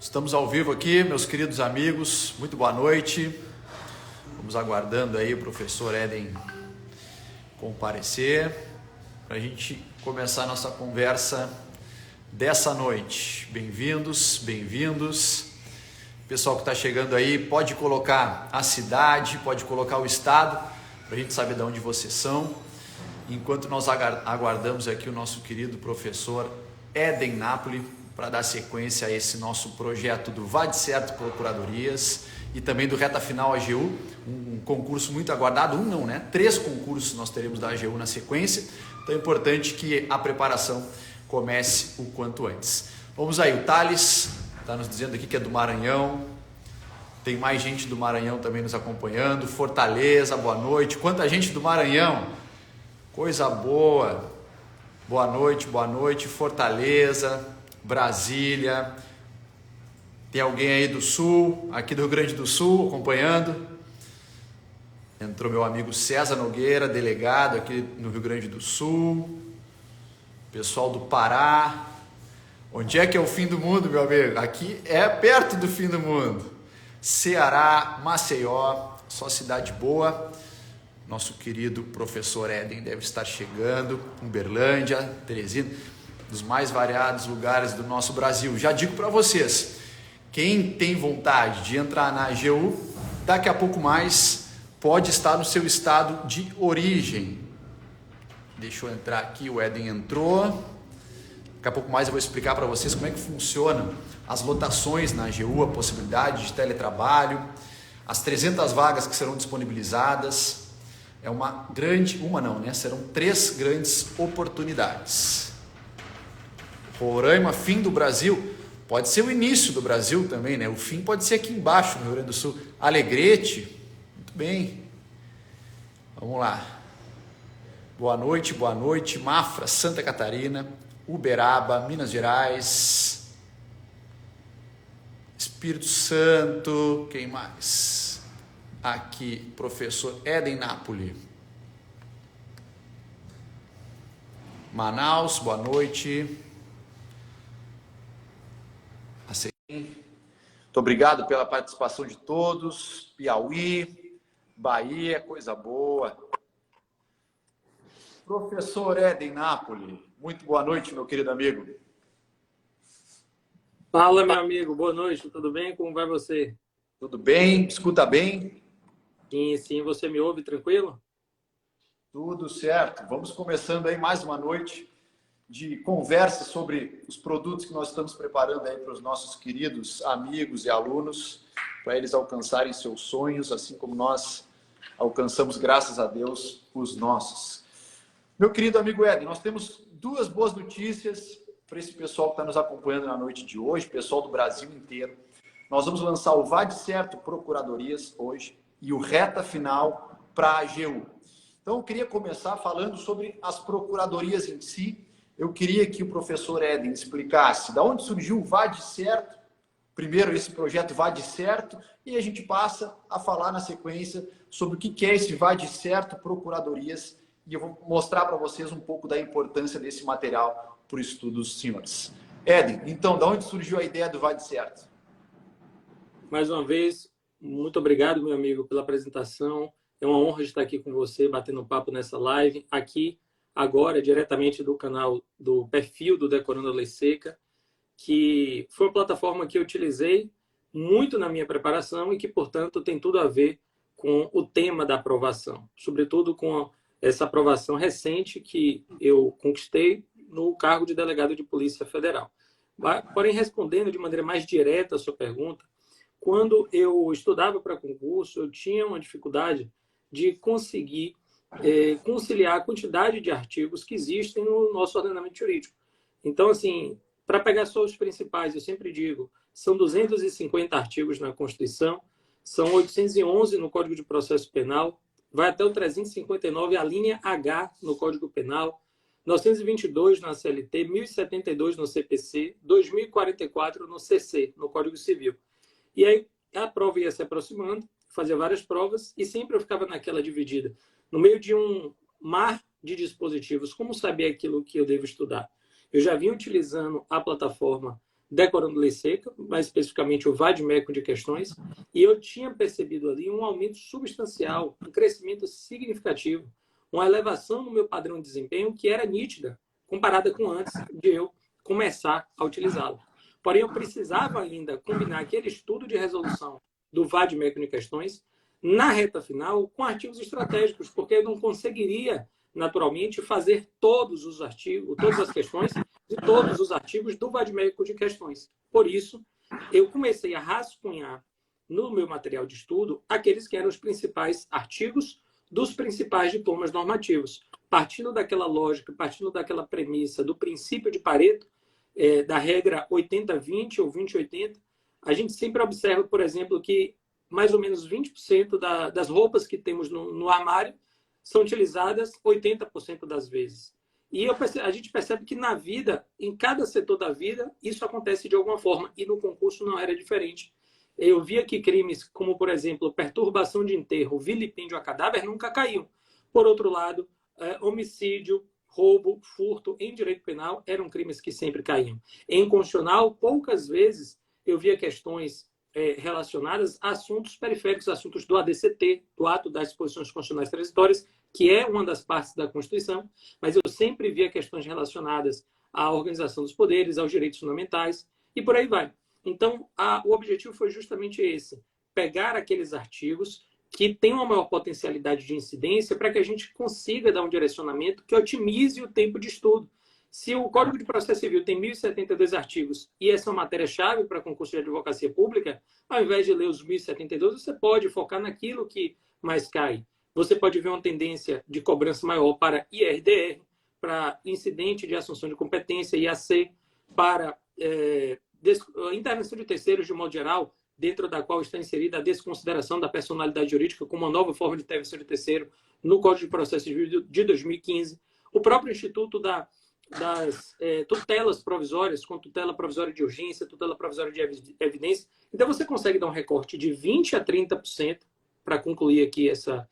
Estamos ao vivo aqui, meus queridos amigos, muito boa noite. Vamos aguardando aí o professor Éden comparecer para a gente começar a nossa conversa dessa noite. Bem-vindos, bem-vindos. Pessoal que está chegando aí, pode colocar a cidade, pode colocar o estado, para a gente saber de onde vocês são. Enquanto nós aguardamos aqui o nosso querido professor Éden Napoli, para dar sequência a esse nosso projeto do Vá de Certo Procuradorias e também do Reta Final AGU, um concurso muito aguardado, 3 concursos nós teremos da AGU na sequência, então é importante que a preparação comece o quanto antes. Vamos aí, o Thales está nos dizendo aqui que é do Maranhão, tem mais gente do Maranhão também nos acompanhando, Fortaleza, boa noite, quanta gente do Maranhão, coisa boa, boa noite, Fortaleza, Brasília, tem alguém aí do Sul, aqui do Rio Grande do Sul, acompanhando. Entrou meu amigo César Nogueira, delegado aqui no Rio Grande do Sul. Pessoal do Pará. Onde é que é o fim do mundo, meu amigo? Aqui é perto do fim do mundo. Ceará, Maceió, só cidade boa. Nosso querido professor Éden deve estar chegando. Uberlândia, Teresina, dos mais variados lugares do nosso Brasil. Já digo para vocês, quem tem vontade de entrar na AGU, daqui a pouco mais pode estar no seu estado de origem. Deixa eu entrar aqui, o Éden entrou. Daqui a pouco mais eu vou explicar para vocês como é que funcionam as lotações na AGU, a possibilidade de teletrabalho, as 300 vagas que serão disponibilizadas. É serão 3 grandes oportunidades. Roraima, fim do Brasil, pode ser o início do Brasil também, né? O fim pode ser aqui embaixo, no Rio Grande do Sul. Alegrete, muito bem. Vamos lá. Boa noite. Mafra, Santa Catarina, Uberaba, Minas Gerais, Espírito Santo, quem mais? Aqui, professor Éden Napoli. Manaus, boa noite. Muito obrigado pela participação de todos. Piauí, Bahia, coisa boa. Professor Éden Napoli, muito boa noite, meu querido amigo. Fala, meu amigo, boa noite, tudo bem? Como vai você? Tudo bem? Escuta bem? Sim, você me ouve tranquilo? Tudo certo. Vamos começando aí mais uma noite de conversa sobre os produtos que nós estamos preparando aí para os nossos queridos amigos e alunos, para eles alcançarem seus sonhos, assim como nós alcançamos, graças a Deus, os nossos. Meu querido amigo Éden, nós temos 2 boas notícias para esse pessoal que está nos acompanhando na noite de hoje, pessoal do Brasil inteiro. Nós vamos lançar o Vá de Certo Procuradorias hoje e o Reta Final para a AGU. Então, eu queria começar falando sobre as procuradorias em si. Eu queria que o professor Éden explicasse de onde surgiu o Vá de Certo, primeiro esse projeto Vá de Certo, e a gente passa a falar na sequência sobre o que é esse Vá de Certo Procuradorias, e eu vou mostrar para vocês um pouco da importância desse material para o estudo dos senhores. Éden, então, de onde surgiu a ideia do Vá de Certo? Mais uma vez, muito obrigado, meu amigo, pela apresentação. É uma honra estar aqui com você, batendo papo nessa live, aqui, agora, diretamente do canal, do perfil do Decorando a Lei Seca, que foi uma plataforma que eu utilizei muito na minha preparação e que, portanto, tem tudo a ver com o tema da aprovação, sobretudo com essa aprovação recente que eu conquistei no cargo de delegado de Polícia Federal. Porém, respondendo de maneira mais direta a sua pergunta, quando eu estudava para concurso, eu tinha uma dificuldade de conseguir conciliar a quantidade de artigos que existem no nosso ordenamento jurídico. Então, assim, para pegar só os principais, eu sempre digo, são 250 artigos na Constituição, são 811 no Código de Processo Penal, vai até o 359, a linha H no Código Penal, 922 na CLT, 1072 no CPC, 2044 no CC, no Código Civil. E aí a prova ia se aproximando, fazia várias provas e sempre eu ficava naquela dividida. No meio de um mar de dispositivos, como saber aquilo que eu devo estudar? Eu já vinha utilizando a plataforma decorando lei seca, mais especificamente o vade-mecum de questões, e eu tinha percebido ali um aumento substancial, um crescimento significativo, uma elevação no meu padrão de desempenho que era nítida, comparada com antes de eu começar a utilizá-lo. Porém, eu precisava ainda combinar aquele estudo de resolução do vade-mecum de questões na reta final com artigos estratégicos, porque eu não conseguiria, naturalmente, fazer todos os artigos, todas as questões de todos os artigos do vade-mecum de questões. Por isso, eu comecei a rascunhar no meu material de estudo aqueles que eram os principais artigos dos principais diplomas normativos. Partindo daquela lógica, partindo daquela premissa, do princípio de Pareto, da regra 80-20 ou 20-80, a gente sempre observa, por exemplo, que mais ou menos 20% das roupas que temos no armário são utilizadas 80% das vezes. E a gente percebe que na vida, em cada setor da vida, isso acontece de alguma forma. E no concurso não era diferente. Eu via que crimes como, por exemplo, perturbação de enterro, vilipêndio a cadáver, nunca caíam. Por outro lado, homicídio, roubo, furto em direito penal eram crimes que sempre caíam. Em constitucional, poucas vezes eu via questões relacionadas a assuntos periféricos, assuntos do ADCT, do Ato das Disposições Constitucionais Transitórias, que é uma das partes da Constituição, mas eu sempre via questões relacionadas à organização dos poderes, aos direitos fundamentais, e por aí vai. Então, o objetivo foi justamente esse, pegar aqueles artigos que têm uma maior potencialidade de incidência para que a gente consiga dar um direcionamento que otimize o tempo de estudo. Se o Código de Processo Civil tem 1.072 artigos e essa é uma matéria-chave para concurso de advocacia pública, ao invés de ler os 1.072, você pode focar naquilo que mais cai. Você pode ver uma tendência de cobrança maior para IRDR, para incidente de assunção de competência, IAC, para intervenção de terceiros de modo geral, dentro da qual está inserida a desconsideração da personalidade jurídica como uma nova forma de intervenção de terceiro no Código de Processo Civil de 2015. O próprio Instituto das tutelas provisórias, com tutela provisória de urgência, tutela provisória de evidência. Então, você consegue dar um recorte de 20% a 30%, para concluir aqui essa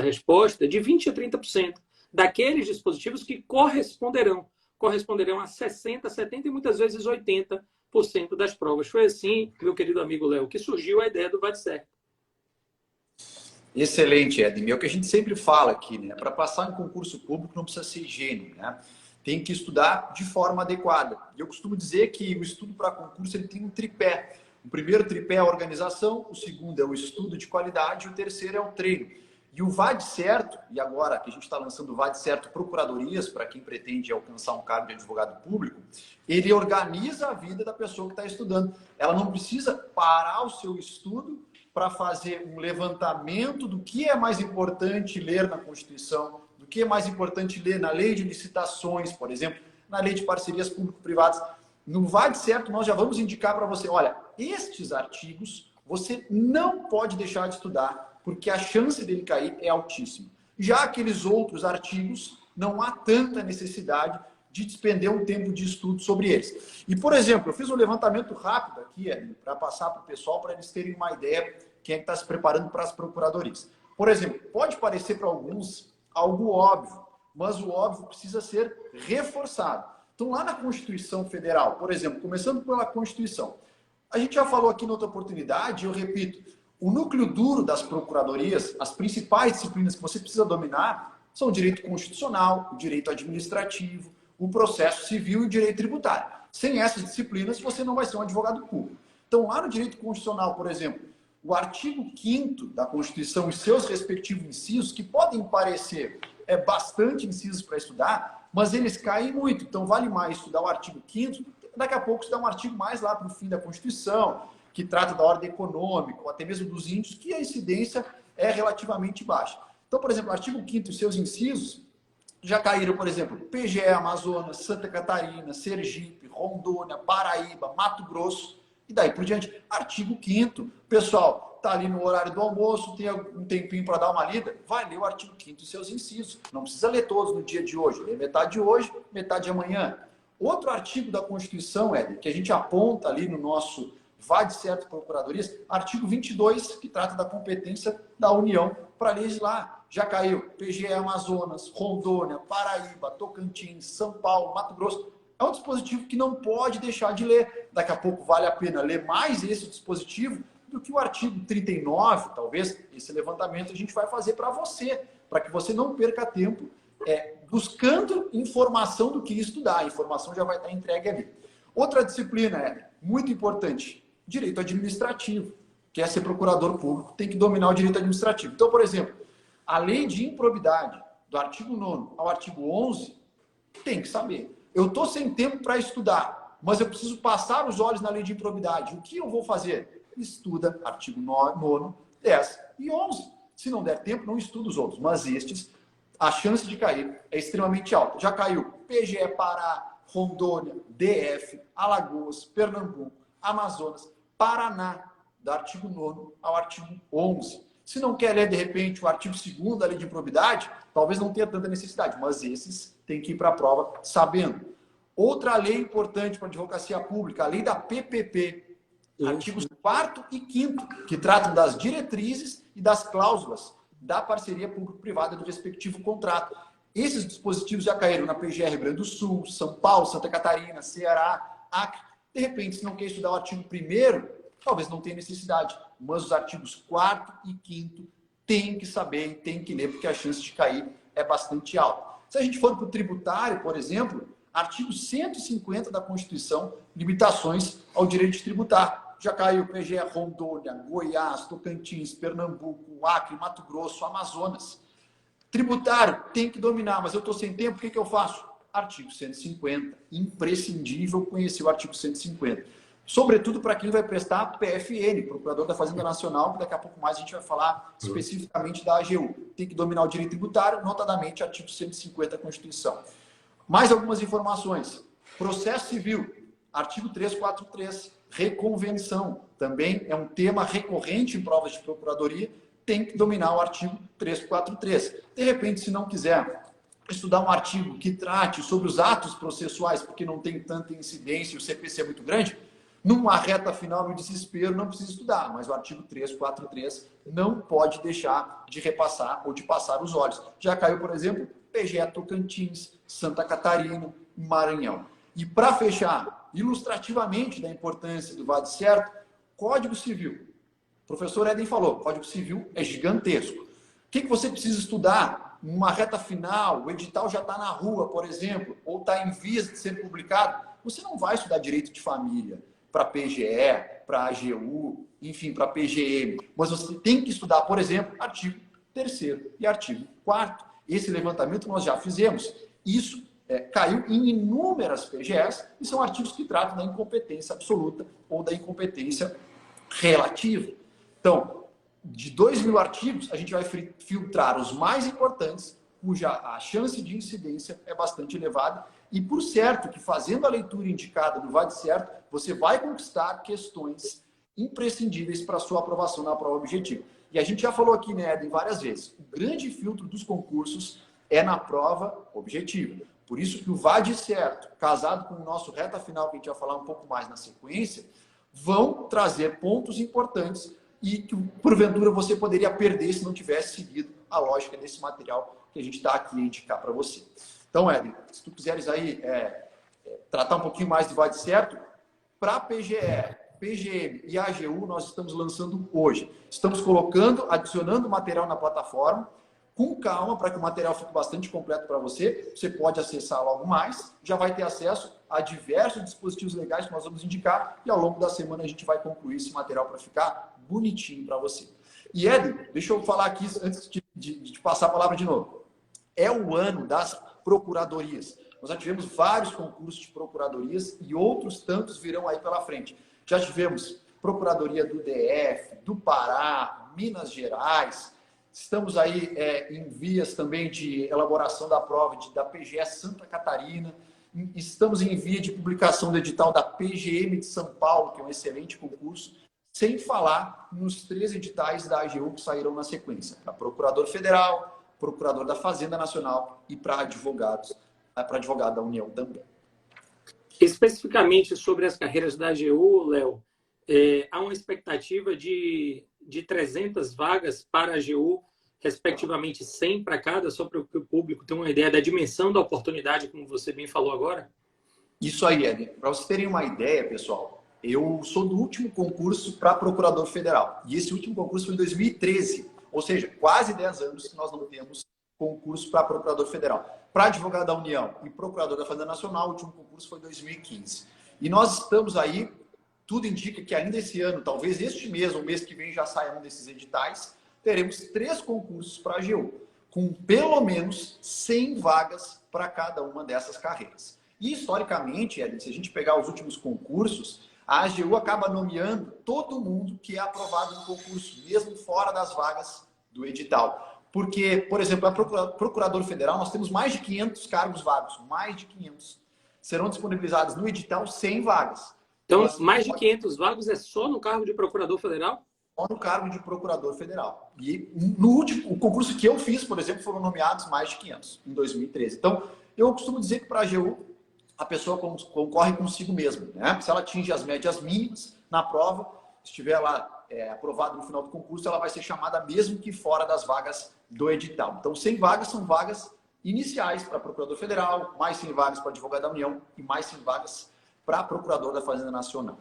resposta, de 20% a 30% daqueles dispositivos que corresponderão a 60%, 70% e muitas vezes 80% das provas. Foi assim, meu querido amigo Léo, que surgiu a ideia do VAD-CERT. Excelente, Edmir. É o que a gente sempre fala aqui, né? Para passar em concurso público não precisa ser gênio, né? Tem que estudar de forma adequada. E eu costumo dizer que o estudo para concurso ele tem um tripé. O primeiro tripé é a organização, o segundo é o estudo de qualidade e o terceiro é o treino. E o VAD-CERT, e agora que a gente está lançando o VAD-CERT Procuradorias, para quem pretende alcançar um cargo de advogado público, ele organiza a vida da pessoa que está estudando. Ela não precisa parar o seu estudo para fazer um levantamento do que é mais importante ler na Constituição, do que é mais importante ler na lei de licitações, por exemplo, na lei de parcerias público-privadas. No VAD-CERT, nós já vamos indicar para você, olha, estes artigos você não pode deixar de estudar, porque a chance dele cair é altíssima. Já aqueles outros artigos, não há tanta necessidade de despender um tempo de estudo sobre eles. E, por exemplo, eu fiz um levantamento rápido aqui, para passar para o pessoal, para eles terem uma ideia quem é que está se preparando para as procuradorias. Por exemplo, pode parecer para alguns algo óbvio, mas o óbvio precisa ser reforçado. Então, lá na Constituição Federal, por exemplo, começando pela Constituição, a gente já falou aqui em outra oportunidade, eu repito, o núcleo duro das procuradorias, as principais disciplinas que você precisa dominar, são o direito constitucional, o direito administrativo, o processo civil e o direito tributário. Sem essas disciplinas, você não vai ser um advogado público. Então, lá no direito constitucional, por exemplo, o artigo 5º da Constituição e seus respectivos incisos, que podem parecer bastante incisos para estudar, mas eles caem muito. Então, vale mais estudar o artigo 5º, daqui a pouco estudar um artigo mais lá para o fim da Constituição, que trata da ordem econômica, ou até mesmo dos índios, que a incidência é relativamente baixa. Então, por exemplo, o artigo 5º e seus incisos já caíram, por exemplo, PGE, Amazonas, Santa Catarina, Sergipe, Rondônia, Paraíba, Mato Grosso, e daí por diante. Artigo 5º, pessoal, está ali no horário do almoço, tem um tempinho para dar uma lida, vai ler o artigo 5º e seus incisos. Não precisa ler todos no dia de hoje, lê metade de hoje, metade de amanhã. Outro artigo da Constituição, Éder, que a gente aponta ali no nosso VAD-CERT Procuradorias, artigo 22, que trata da competência da União para legislar. Já caiu PGE Amazonas, Rondônia, Paraíba, Tocantins, São Paulo, Mato Grosso. é um dispositivo que não pode deixar de ler. Daqui a pouco vale a pena ler mais esse dispositivo do que o artigo 39, talvez. Esse levantamento a gente vai fazer para você, para que você não perca tempo buscando informação do que estudar. A informação já vai estar entregue ali. Outra disciplina muito importante, direito administrativo. Quer ser procurador público, tem que dominar o direito administrativo. Então, por exemplo, a lei de improbidade, do artigo 9º ao artigo 11, tem que saber. Eu estou sem tempo para estudar, mas eu preciso passar os olhos na lei de improbidade. O que eu vou fazer? Estuda artigo 9º, 10 e 11. Se não der tempo, não estuda os outros. Mas estes, a chance de cair é extremamente alta. Já caiu PGE Pará, Rondônia, DF, Alagoas, Pernambuco, Amazonas, Paraná, do artigo 9º ao artigo 11. Se não quer ler, de repente, o artigo 2º da lei de improbidade, talvez não tenha tanta necessidade, mas esses tem que ir para a prova sabendo. Outra lei importante para a advocacia pública, a lei da PPP, artigos 4º e 5º, que tratam das diretrizes e das cláusulas da parceria público-privada do respectivo contrato. Esses dispositivos já caíram na PGR Rio Grande do Sul, São Paulo, Santa Catarina, Ceará, Acre. De repente, se não quer estudar o artigo 1º, talvez não tenha necessidade, mas os artigos 4º e 5º tem que saber e tem que ler, porque a chance de cair é bastante alta. Se a gente for para o tributário, por exemplo, artigo 150 da Constituição, limitações ao direito de tributar. Já caiu PGE Rondônia, Goiás, Tocantins, Pernambuco, Acre, Mato Grosso, Amazonas. Tributário, tem que dominar, mas eu estou sem tempo, o que eu faço? Artigo 150. Imprescindível conhecer o artigo 150. Sobretudo para quem vai prestar PFN, Procurador da Fazenda Nacional, que daqui a pouco mais a gente vai falar especificamente da AGU. Tem que dominar o direito tributário, notadamente artigo 150 da Constituição. Mais algumas informações. Processo civil, artigo 343, reconvenção. Também é um tema recorrente em provas de procuradoria, tem que dominar o artigo 343. De repente, se não quiser estudar um artigo que trate sobre os atos processuais, porque não tem tanta incidência e o CPC é muito grande, numa reta final, no desespero, não precisa estudar, mas o artigo 343 não pode deixar de repassar ou de passar os olhos. Já caiu, por exemplo, PGE Tocantins, Santa Catarina, Maranhão. E para fechar, ilustrativamente da importância do VAD certo, Código Civil. O professor Eden falou, Código Civil é gigantesco. O que você precisa estudar numa reta final? O edital já está na rua, por exemplo, ou está em vias de ser publicado. Você não vai estudar direito de família para PGE, para AGU, enfim, para PGM. Mas você tem que estudar, por exemplo, artigo 3º e artigo 4º. Esse levantamento nós já fizemos. Isso caiu em inúmeras PGEs e são artigos que tratam da incompetência absoluta ou da incompetência relativa. Então, de 2.000 artigos, a gente vai filtrar os mais importantes, cuja a chance de incidência é bastante elevada. E por certo que fazendo a leitura indicada do VAD certo, você vai conquistar questões imprescindíveis para a sua aprovação na prova objetiva. E a gente já falou aqui, né, Eden, várias vezes, o grande filtro dos concursos é na prova objetiva. Por isso que o VAD certo, casado com o nosso reta final, que a gente vai falar um pouco mais na sequência, vão trazer pontos importantes e que, porventura, você poderia perder se não tivesse seguido a lógica desse material que a gente está aqui a indicar para você. Então, Eden, se tu quiseres aí tratar um pouquinho mais do VAD certo, para PGE, PGM e AGU, nós estamos lançando hoje. Estamos colocando, adicionando material na plataforma, com calma, para que o material fique bastante completo para você. Você pode acessar logo mais, já vai ter acesso a diversos dispositivos legais que nós vamos indicar e ao longo da semana a gente vai concluir esse material para ficar bonitinho para você. E, Eden, deixa eu falar aqui, antes de passar a palavra de novo. É o ano das procuradorias. Nós já tivemos vários concursos de procuradorias e outros tantos virão aí pela frente. Já tivemos procuradoria do DF, do Pará, Minas Gerais. Estamos aí em vias também de elaboração da prova da PGE Santa Catarina. Estamos em via de publicação do edital da PGM de São Paulo, que é um excelente concurso, sem falar nos 3 editais da AGU que sairão na sequência, para Procurador Federal, Procurador da Fazenda Nacional e para advogado da União também. Especificamente sobre as carreiras da AGU, Léo, há uma expectativa de 300 vagas para a AGU, respectivamente 100 para cada, só para que o público tenha uma ideia da dimensão da oportunidade, como você bem falou agora? Isso aí, Éder. Para vocês terem uma ideia, pessoal, eu sou do último concurso para procurador federal. E esse último concurso foi em 2013. Ou seja, quase 10 anos que nós não temos concurso para procurador federal. Para advogado da União e procurador da Fazenda Nacional, o último concurso foi em 2015. E nós estamos aí, tudo indica que ainda esse ano, talvez este mês ou mês que vem já saia um desses editais, teremos 3 concursos para a AGU, com pelo menos 100 vagas para cada uma dessas carreiras. E, historicamente, se a gente pegar os últimos concursos, a AGU acaba nomeando todo mundo que é aprovado no concurso, mesmo fora das vagas do edital. Porque, por exemplo, a procurador federal, nós temos mais de 500 cargos vagos, mais de 500. Serão disponibilizadas no edital 100 vagas. Então, mais de 500 vagas é só no cargo de procurador federal? Só no cargo de procurador federal. E no último, o concurso que eu fiz, por exemplo, foram nomeados mais de 500, em 2013. Então, eu costumo dizer que para a AGU, a pessoa concorre consigo mesma, né? Se ela atinge as médias mínimas na prova, estiver lá aprovado no final do concurso, ela vai ser chamada mesmo que fora das vagas do edital. Então, 100 vagas são vagas iniciais para procurador federal, mais 100 vagas para advogado da União e mais 100 vagas para procurador da Fazenda Nacional.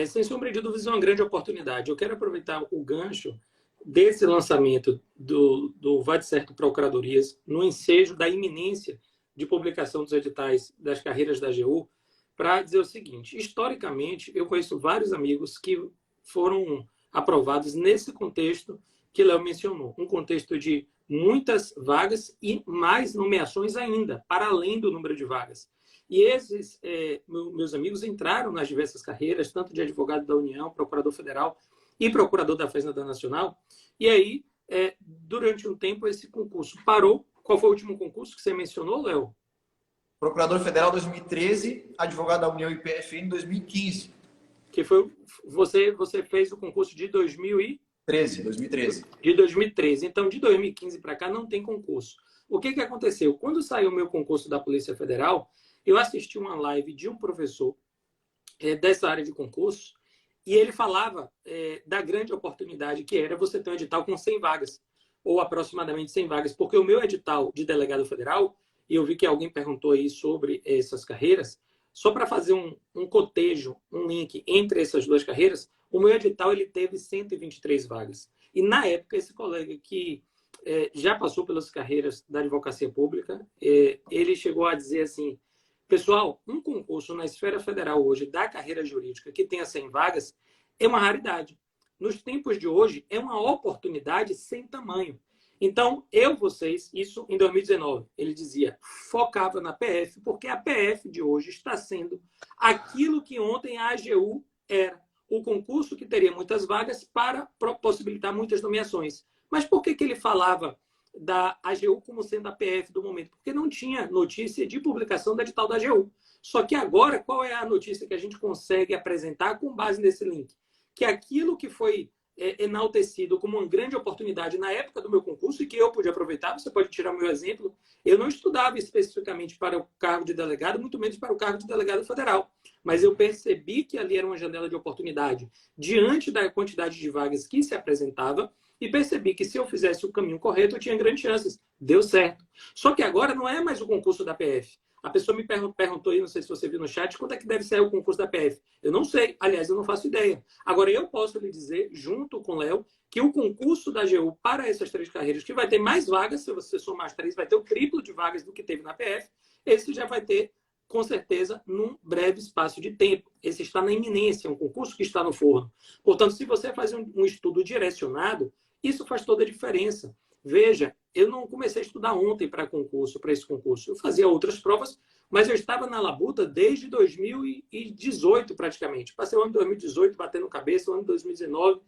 Sem sombra de dúvidas, é uma grande oportunidade. Eu quero aproveitar o gancho desse lançamento do Vai de Certo Procuradorias, no ensejo da iminência de publicação dos editais das carreiras da AGU, para dizer o seguinte: historicamente, eu conheço vários amigos que foram aprovados nesse contexto que Léo mencionou, um contexto de muitas vagas e mais nomeações ainda, para além do número de vagas. E esses meus amigos entraram nas diversas carreiras, tanto de advogado da União, procurador federal e procurador da Fazenda Nacional. E aí, durante um tempo, esse concurso parou. Qual foi o último concurso que você mencionou, Léo? Procurador Federal 2013, advogado da União e PFN 2015. Que foi você fez o concurso de 2013. De 2013. Então, de 2015 para cá não tem concurso. O que aconteceu? Quando saiu o meu concurso da Polícia Federal, eu assisti uma live de um professor dessa área de concurso e ele falava da grande oportunidade que era você ter um edital com 100 vagas, ou aproximadamente 100 vagas, porque o meu edital de delegado federal, e eu vi que alguém perguntou aí sobre essas carreiras, só para fazer um cotejo, um link entre essas duas carreiras, o meu edital ele teve 123 vagas. E na época, esse colega que já passou pelas carreiras da advocacia pública, ele chegou a dizer assim: pessoal, um concurso na esfera federal hoje da carreira jurídica que tenha 100 vagas é uma raridade. Nos tempos de hoje, é uma oportunidade sem tamanho. Então, vocês, isso em 2019, ele dizia, focava na PF, porque a PF de hoje está sendo aquilo que ontem a AGU era, o concurso que teria muitas vagas para possibilitar muitas nomeações. Mas por que ele falava da AGU como sendo a PF do momento? Porque não tinha notícia de publicação da edital da AGU. Só que agora, qual é a notícia que a gente consegue apresentar com base nesse link? Que aquilo que foi enaltecido como uma grande oportunidade na época do meu concurso e que eu pude aproveitar, você pode tirar o meu exemplo, eu não estudava especificamente para o cargo de delegado, muito menos para o cargo de delegado federal, mas eu percebi que ali era uma janela de oportunidade diante da quantidade de vagas que se apresentava e percebi que se eu fizesse o caminho correto, eu tinha grandes chances. Deu certo. Só que agora não é mais o concurso da PF. A pessoa me perguntou aí, não sei se você viu no chat, quando é que deve sair o concurso da PF? Eu não sei. Aliás, eu não faço ideia. Agora, eu posso lhe dizer, junto com o Léo, que o concurso da AGU para essas 3 carreiras, que vai ter mais vagas, se você somar as 3, vai ter o triplo de vagas do que teve na PF, esse já vai ter, com certeza, num breve espaço de tempo. Esse está na iminência, é um concurso que está no forno. Portanto, se você faz um estudo direcionado, isso faz toda a diferença. Veja, eu não comecei a estudar ontem para esse concurso. Eu fazia outras provas, mas eu estava na labuta desde 2018, praticamente. Passei o ano de 2018 batendo cabeça, o ano de 2019.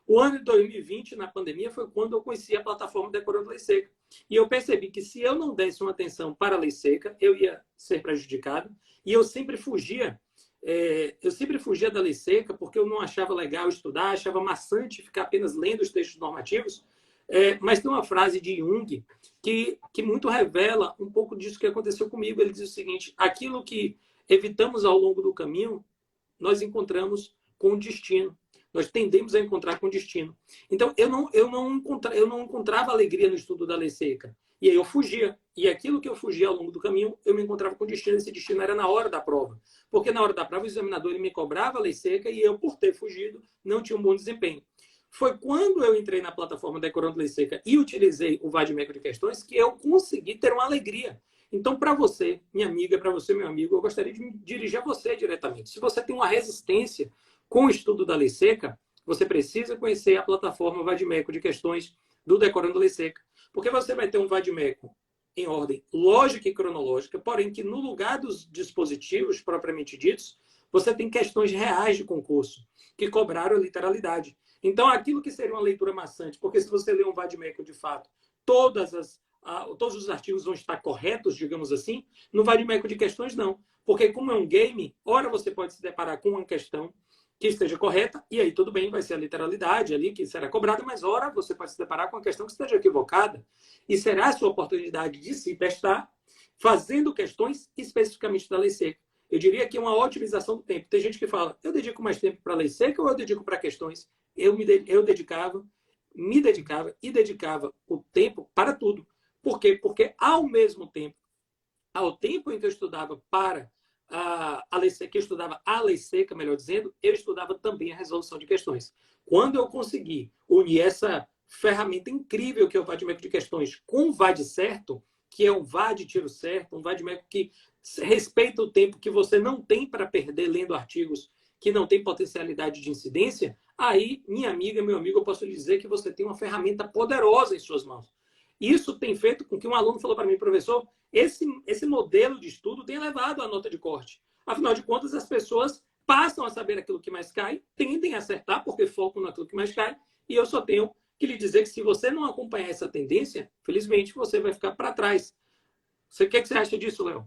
O ano de 2020, na pandemia, foi quando eu conheci a plataforma Decorando Lei Seca. E eu percebi que se eu não desse uma atenção para a Lei Seca, eu ia ser prejudicado. E eu sempre fugia. Da Lei Seca porque eu não achava legal estudar, achava maçante ficar apenas lendo os textos normativos. Mas tem uma frase de Jung que muito revela um pouco disso que aconteceu comigo. Ele diz o seguinte: aquilo que evitamos ao longo do caminho, nós encontramos com o destino. Nós tendemos a encontrar com o destino. Então, eu não encontrava alegria no estudo da Lei Seca. E aí eu fugia. E aquilo que eu fugia ao longo do caminho, eu me encontrava com destino. Esse destino era na hora da prova. Porque na hora da prova, o examinador ele me cobrava a lei seca e eu, por ter fugido, não tinha um bom desempenho. Foi quando eu entrei na plataforma Decorando Lei Seca e utilizei o vade-mecum de questões que eu consegui ter uma alegria. Então, para você, minha amiga, para você, meu amigo, eu gostaria de me dirigir a você diretamente. Se você tem uma resistência com o estudo da lei seca, você precisa conhecer a plataforma vade-mecum de questões do Decorando Lei Seca. Porque você vai ter um vade-mecum em ordem lógica e cronológica, porém que no lugar dos dispositivos propriamente ditos, você tem questões reais de concurso que cobraram a literalidade. Então, aquilo que seria uma leitura maçante, porque se você ler um vade-mecum de fato, todos os artigos vão estar corretos, digamos assim, no vade-mecum de questões não. Porque como é um game, ora você pode se deparar com uma questão que esteja correta, e aí tudo bem, vai ser a literalidade ali que será cobrada, mas ora você pode se deparar com uma questão que esteja equivocada, e será a sua oportunidade de se testar, fazendo questões especificamente da lei seca. Eu diria que é uma otimização do tempo. Tem gente que fala, eu dedico mais tempo para a lei seca ou eu dedico para questões? Eu dedicava e dedicava o tempo para tudo. Por quê? Porque ao mesmo tempo, ao tempo em que eu estudava para a lei seca, que eu estudava a lei seca, melhor dizendo, eu estudava também a resolução de questões. Quando eu consegui unir essa ferramenta incrível que é o vade-mecum de questões com o VAD certo, que é um VAD tiro certo, um vade-mecum que respeita o tempo que você não tem para perder lendo artigos que não tem potencialidade de incidência, aí, minha amiga, meu amigo, eu posso lhe dizer que você tem uma ferramenta poderosa em suas mãos. Isso tem feito com que um aluno falou para mim, professor, esse modelo de estudo tem elevado a nota de corte. Afinal de contas, as pessoas passam a saber aquilo que mais cai, tendem a acertar, porque focam naquilo que mais cai, e eu só tenho que lhe dizer que se você não acompanhar essa tendência, felizmente você vai ficar para trás. O que você acha disso, Léo?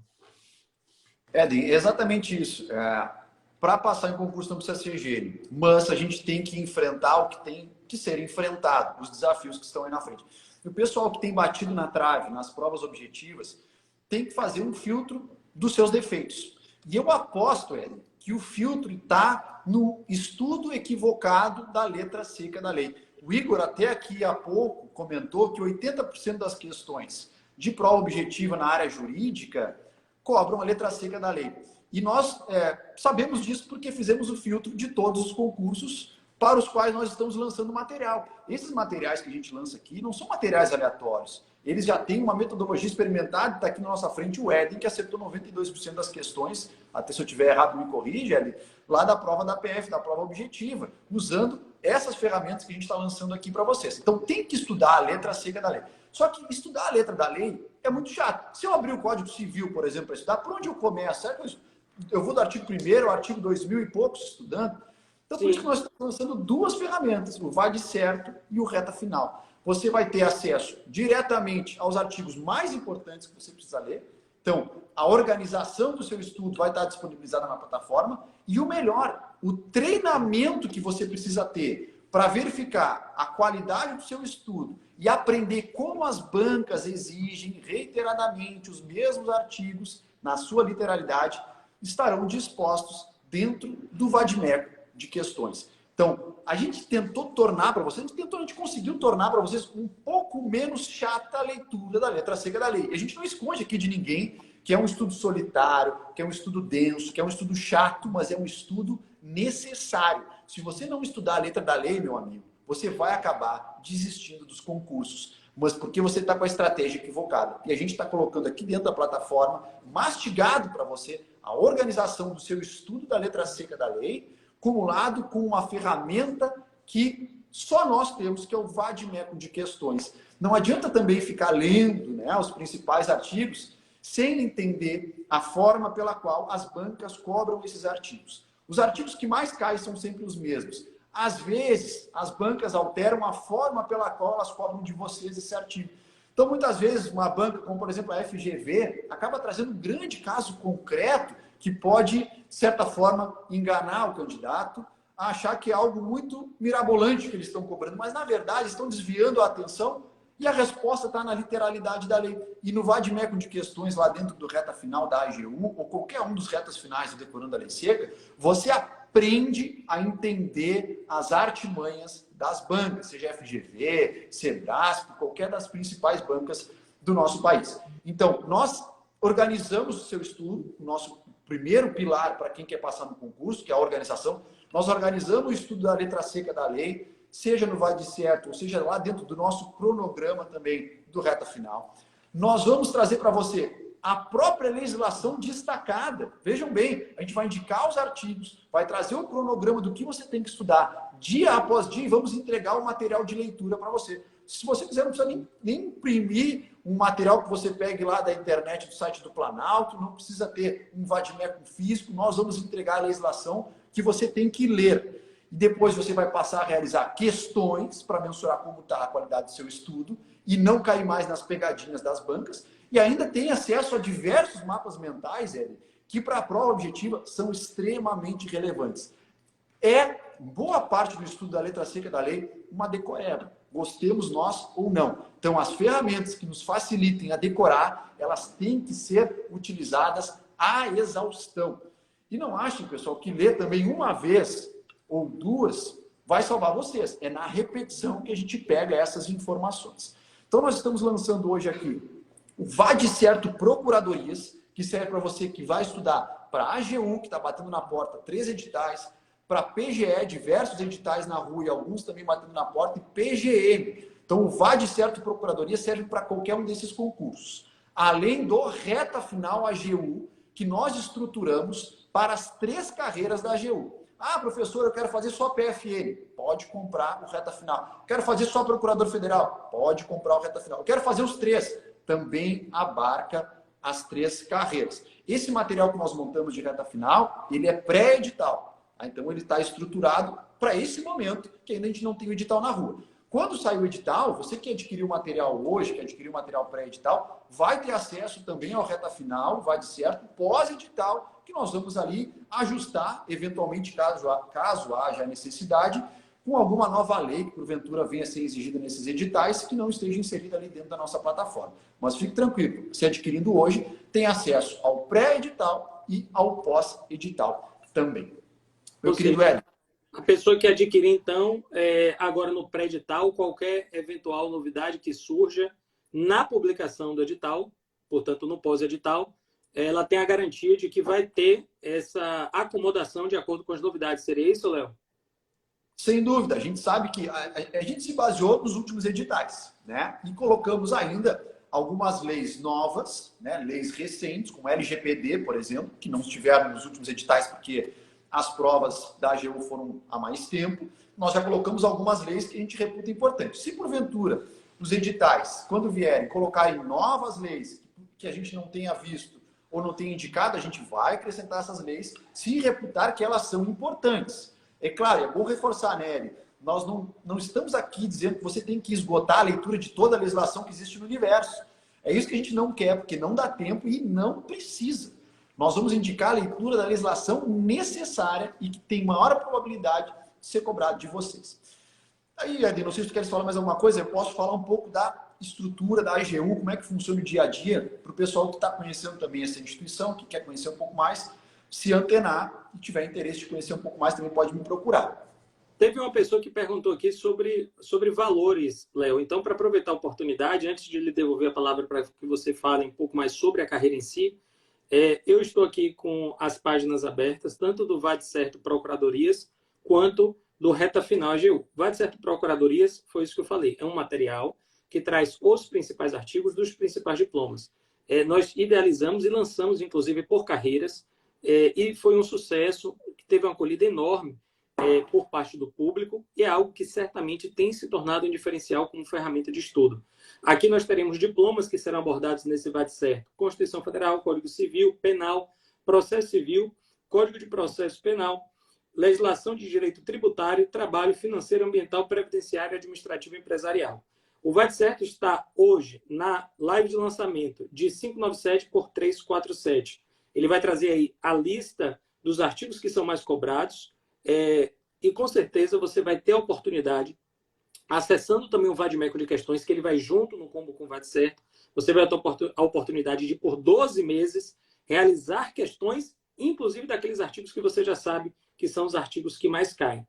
Eden, exatamente isso. Para passar em concurso não precisa ser gênio, mas a gente tem que enfrentar o que tem que ser enfrentado, os desafios que estão aí na frente. E o pessoal que tem batido na trave nas provas objetivas tem que fazer um filtro dos seus defeitos. E eu aposto, Eden, que o filtro está no estudo equivocado da letra seca da lei. O Igor até aqui há pouco comentou que 80% das questões de prova objetiva na área jurídica cobram a letra seca da lei. E nós sabemos disso porque fizemos o filtro de todos os concursos para os quais nós estamos lançando material. Esses materiais que a gente lança aqui não são materiais aleatórios. Eles já têm uma metodologia experimentada, está aqui na nossa frente o Eden, que acertou 92% das questões, até se eu estiver errado me corrija, Eden, lá da prova da PF, da prova objetiva, usando essas ferramentas que a gente está lançando aqui para vocês. Então tem que estudar a letra seca da lei. Só que estudar a letra da lei é muito chato. Se eu abrir o Código Civil, por exemplo, para estudar, por onde eu começo? Eu vou do artigo 1º, artigo 2000 e poucos estudando. Então, por isso que nós estamos lançando duas ferramentas, o VAD certo e o reta final. Você vai ter acesso diretamente aos artigos mais importantes que você precisa ler. Então, a organização do seu estudo vai estar disponibilizada na plataforma. E o melhor, o treinamento que você precisa ter para verificar a qualidade do seu estudo e aprender como as bancas exigem reiteradamente os mesmos artigos na sua literalidade, estarão dispostos dentro do vade-mecum de questões. Então, a gente tentou tornar para vocês, a gente conseguiu tornar para vocês um pouco menos chata a leitura da letra seca da lei. A gente não esconde aqui de ninguém que é um estudo solitário, que é um estudo denso, que é um estudo chato, mas é um estudo necessário. Se você não estudar a letra da lei, meu amigo, você vai acabar desistindo dos concursos, mas porque você está com a estratégia equivocada. E a gente está colocando aqui dentro da plataforma, mastigado para você, a organização do seu estudo da letra seca da lei, cumulado com uma ferramenta que só nós temos, que é o vade-mecum de questões. Não adianta também ficar lendo, né, os principais artigos sem entender a forma pela qual as bancas cobram esses artigos. Os artigos que mais caem são sempre os mesmos. Às vezes, as bancas alteram a forma pela qual elas cobram de vocês esse artigo. Então, muitas vezes, uma banca, como por exemplo a FGV, acaba trazendo um grande caso concreto que pode, de certa forma, enganar o candidato a achar que é algo muito mirabolante que eles estão cobrando, mas, na verdade, estão desviando a atenção e a resposta está na literalidade da lei. E no vade-mecum de questões, lá dentro do reta final da AGU, ou qualquer um dos retas finais do Decorando a Lei Seca, você aprende a entender as artimanhas das bancas, seja FGV, Sebrasp, qualquer das principais bancas do nosso país. Então, nós organizamos o seu estudo, o nosso primeiro pilar para quem quer passar no concurso, que é a organização. Nós organizamos o estudo da letra seca da lei, seja no Vai de Certo, ou seja lá dentro do nosso cronograma também do Reta Final. Nós vamos trazer para você a própria legislação destacada. Vejam bem, a gente vai indicar os artigos, vai trazer o cronograma do que você tem que estudar dia após dia e vamos entregar o material de leitura para você. Se você quiser, não precisa nem imprimir um material que você pegue lá da internet, do site do Planalto, não precisa ter um vadimeco físico, nós vamos entregar a legislação que você tem que ler. E depois você vai passar a realizar questões para mensurar como está a qualidade do seu estudo e não cair mais nas pegadinhas das bancas. E ainda tem acesso a diversos mapas mentais, Hélio, que para a prova objetiva são extremamente relevantes. É, boa parte do estudo da letra seca da lei, uma decoreba. Gostemos nós ou não. Então, as ferramentas que nos facilitem a decorar, elas têm que ser utilizadas à exaustão. E não achem, pessoal, que ler também uma vez ou duas vai salvar vocês. É na repetição que a gente pega essas informações. Então, nós estamos lançando hoje aqui o Vá de Certo Procuradorias, que serve para você que vai estudar para a AGU, que está batendo na porta 3 editais, para PGE, diversos editais na rua e alguns também batendo na porta, e PGM. Então, o Vá de Certo Procuradoria serve para qualquer um desses concursos. Além do Reta Final AGU, que nós estruturamos para as 3 carreiras da AGU. Ah, professor, eu quero fazer só PFN. Pode comprar o Reta Final. Quero fazer só Procurador Federal. Pode comprar o Reta Final. Eu quero fazer os 3. Também abarca as 3 carreiras. Esse material que nós montamos de Reta Final, ele é pré-edital. Então, ele está estruturado para esse momento, que ainda a gente não tem o edital na rua. Quando sair o edital, você que adquiriu o material hoje, que adquiriu o material pré-edital, vai ter acesso também ao Reta Final, Vai de Certo, pós-edital, que nós vamos ali ajustar, eventualmente, caso haja necessidade, com alguma nova lei que, porventura, venha a ser exigida nesses editais, que não esteja inserida ali dentro da nossa plataforma. Mas fique tranquilo, se adquirindo hoje, tem acesso ao pré-edital e ao pós-edital também. Meu querido Hélio. A pessoa que adquirir, então, agora no pré-edital, qualquer eventual novidade que surja na publicação do edital, portanto, no pós-edital, ela tem a garantia de que vai ter essa acomodação de acordo com as novidades. Seria isso, Léo? Sem dúvida. A gente sabe que a gente se baseou nos últimos editais, né? E colocamos ainda algumas leis novas, né? Leis recentes, como LGPD, por exemplo, que não estiveram nos últimos editais porque as provas da AGU foram há mais tempo. Nós já colocamos algumas leis que a gente reputa importantes. Se, porventura, os editais, quando vierem, colocarem novas leis que a gente não tenha visto ou não tenha indicado, a gente vai acrescentar essas leis se reputar que elas são importantes. É claro, é bom reforçar, né, nós não estamos aqui dizendo que você tem que esgotar a leitura de toda a legislação que existe no universo. É isso que a gente não quer, porque não dá tempo e não precisa. Nós vamos indicar a leitura da legislação necessária e que tem maior probabilidade de ser cobrado de vocês. Aí, Adi, não sei se tu queres falar mais alguma coisa, eu posso falar um pouco da estrutura da AGU, como é que funciona o dia a dia, para o pessoal que está conhecendo também essa instituição, que quer conhecer um pouco mais, se antenar e tiver interesse de conhecer um pouco mais, também pode me procurar. Teve uma pessoa que perguntou aqui sobre valores, Léo. Então, para aproveitar a oportunidade, antes de lhe devolver a palavra para que você fale um pouco mais sobre a carreira em si, eu estou aqui com as páginas abertas, tanto do Vai de Certo Procuradorias, quanto do Reta Final AGU. Vai de Certo Procuradorias, foi isso que eu falei, é um material que traz os principais artigos dos principais diplomas. Nós idealizamos e lançamos, inclusive, por carreiras, e foi um sucesso, que teve uma acolhida enorme por parte do público, e é algo que certamente tem se tornado um diferencial como ferramenta de estudo. Aqui nós teremos diplomas que serão abordados nesse Vai de Certo: Constituição Federal, Código Civil, Penal, Processo Civil, Código de Processo Penal, Legislação de Direito Tributário, Trabalho, Financeiro, Ambiental, Previdenciário, Administrativo e Empresarial. O Vai de Certo está hoje na live de lançamento de 597 por 347. Ele vai trazer aí a lista dos artigos que são mais cobrados, e com certeza você vai ter a oportunidade, acessando também o Vadimeco de Questões, que ele vai junto no combo com o Vai de Certo, você vai ter a oportunidade de, por 12 meses, realizar questões, inclusive daqueles artigos que você já sabe que são os artigos que mais caem.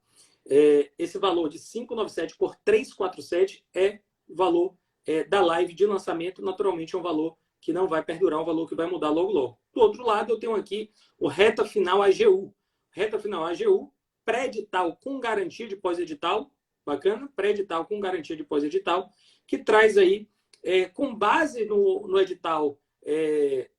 Esse valor de 597 por 347 é valor da live de lançamento, naturalmente é um valor que não vai perdurar, um valor que vai mudar logo, logo. Do outro lado, eu tenho aqui o Reta Final AGU. Reta Final AGU, pré-edital com garantia de pós-edital, bacana, pré-edital com garantia de pós-edital, que traz aí, com base no edital